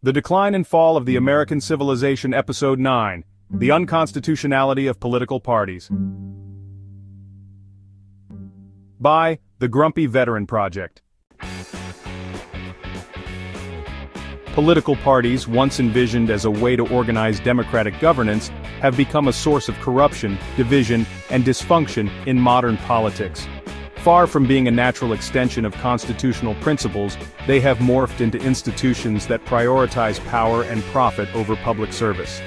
The Decline and Fall of the American Civilization, Episode 9, The Unconstitutionality of Political Parties. By The Grumpy Veteran Project. Political parties, once envisioned as a way to organize democratic governance, have become a source of corruption, division, and dysfunction in modern politics. Far from being a natural extension of constitutional principles, they have morphed into institutions that prioritize power and profit over public service.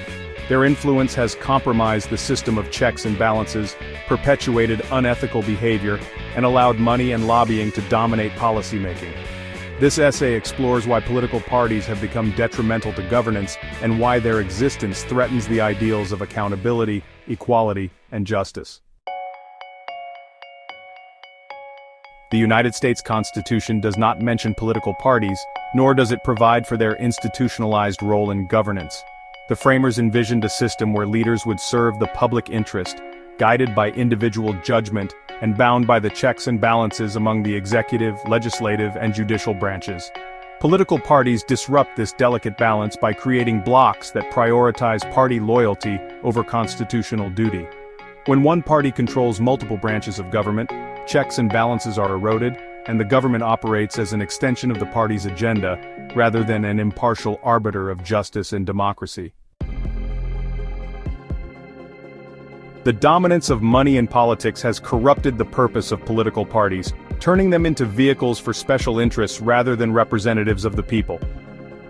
Their influence has compromised the system of checks and balances, perpetuated unethical behavior, and allowed money and lobbying to dominate policymaking. This essay explores why political parties have become detrimental to governance and why their existence threatens the ideals of accountability, equality, and justice. The United States Constitution does not mention political parties, nor does it provide for their institutionalized role in governance. The framers envisioned a system where leaders would serve the public interest, guided by individual judgment, and bound by the checks and balances among the executive, legislative, and judicial branches. Political parties disrupt this delicate balance by creating blocks that prioritize party loyalty over constitutional duty. When one party controls multiple branches of government, checks and balances are eroded, and the government operates as an extension of the party's agenda, rather than an impartial arbiter of justice and democracy. The dominance of money in politics has corrupted the purpose of political parties, turning them into vehicles for special interests rather than representatives of the people.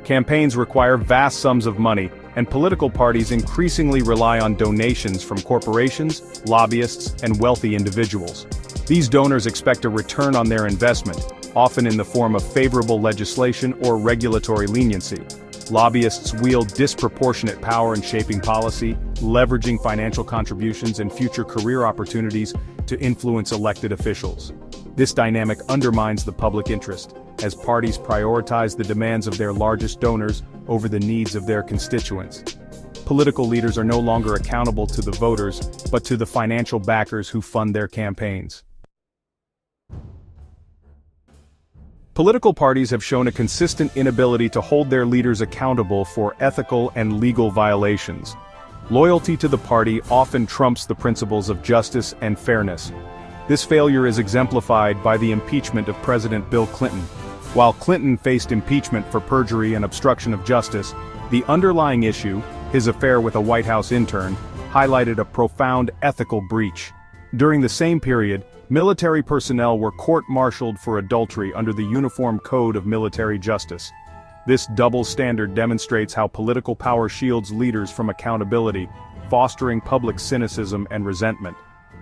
Campaigns require vast sums of money, and political parties increasingly rely on donations from corporations, lobbyists, and wealthy individuals. These donors expect a return on their investment, often in the form of favorable legislation or regulatory leniency. Lobbyists wield disproportionate power in shaping policy, leveraging financial contributions and future career opportunities to influence elected officials. This dynamic undermines the public interest, as parties prioritize the demands of their largest donors over the needs of their constituents. Political leaders are no longer accountable to the voters, but to the financial backers who fund their campaigns. Political parties have shown a consistent inability to hold their leaders accountable for ethical and legal violations. Loyalty to the party often trumps the principles of justice and fairness. This failure is exemplified by the impeachment of President Bill Clinton. While Clinton faced impeachment for perjury and obstruction of justice, the underlying issue, his affair with a White House intern, highlighted a profound ethical breach. During the same period, military personnel were court-martialed for adultery under the Uniform Code of Military Justice. This double standard demonstrates how political power shields leaders from accountability, fostering public cynicism and resentment.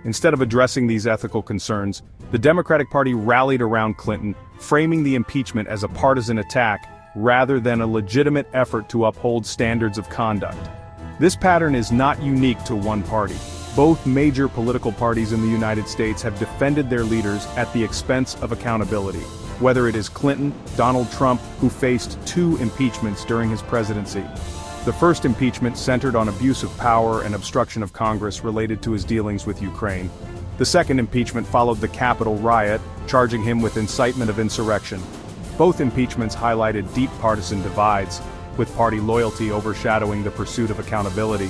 Instead of addressing these ethical concerns, the Democratic Party rallied around Clinton, framing the impeachment as a partisan attack rather than a legitimate effort to uphold standards of conduct. This pattern is not unique to one party. Both major political parties in the United States have defended their leaders at the expense of accountability. Whether it is Clinton, Donald Trump, who faced 2 impeachments during his presidency. The first impeachment centered on abuse of power and obstruction of Congress related to his dealings with Ukraine. The second impeachment followed the Capitol riot, charging him with incitement of insurrection. Both impeachments highlighted deep partisan divides, with party loyalty overshadowing the pursuit of accountability.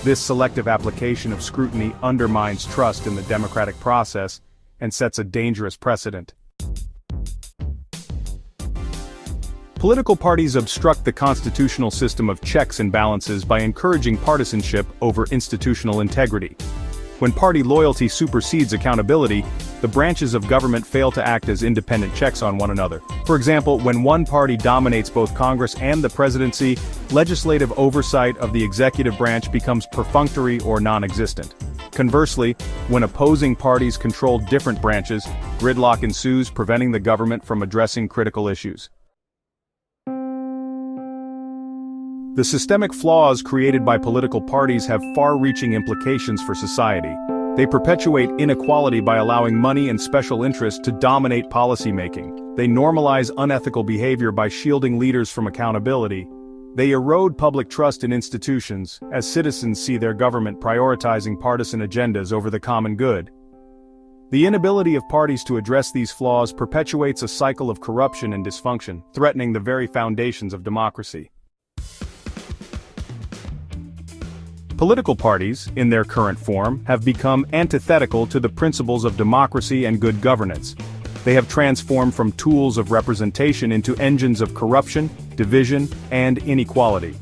This selective application of scrutiny undermines trust in the democratic process and sets a dangerous precedent. Political parties obstruct the constitutional system of checks and balances by encouraging partisanship over institutional integrity. When party loyalty supersedes accountability, the branches of government fail to act as independent checks on one another. For example, when one party dominates both Congress and the presidency, legislative oversight of the executive branch becomes perfunctory or non-existent. Conversely, when opposing parties control different branches, gridlock ensues, preventing the government from addressing critical issues. The systemic flaws created by political parties have far-reaching implications for society. They perpetuate inequality by allowing money and special interests to dominate policymaking. They normalize unethical behavior by shielding leaders from accountability. They erode public trust in institutions, as citizens see their government prioritizing partisan agendas over the common good. The inability of parties to address these flaws perpetuates a cycle of corruption and dysfunction, threatening the very foundations of democracy. Political parties, in their current form, have become antithetical to the principles of democracy and good governance. They have transformed from tools of representation into engines of corruption, division, and inequality.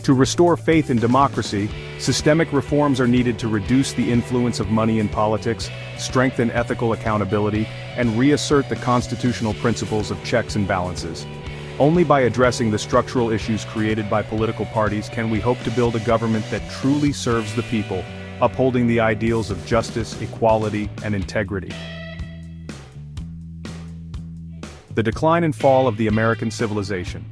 To restore faith in democracy, systemic reforms are needed to reduce the influence of money in politics, strengthen ethical accountability, and reassert the constitutional principles of checks and balances. Only by addressing the structural issues created by political parties can we hope to build a government that truly serves the people, upholding the ideals of justice, equality, and integrity. The Decline and Fall of the American Civilization.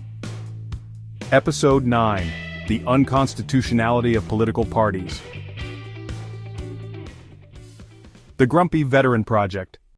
Episode 9. The Unconstitutionality of Political Parties. The Grumpy Veteran Project.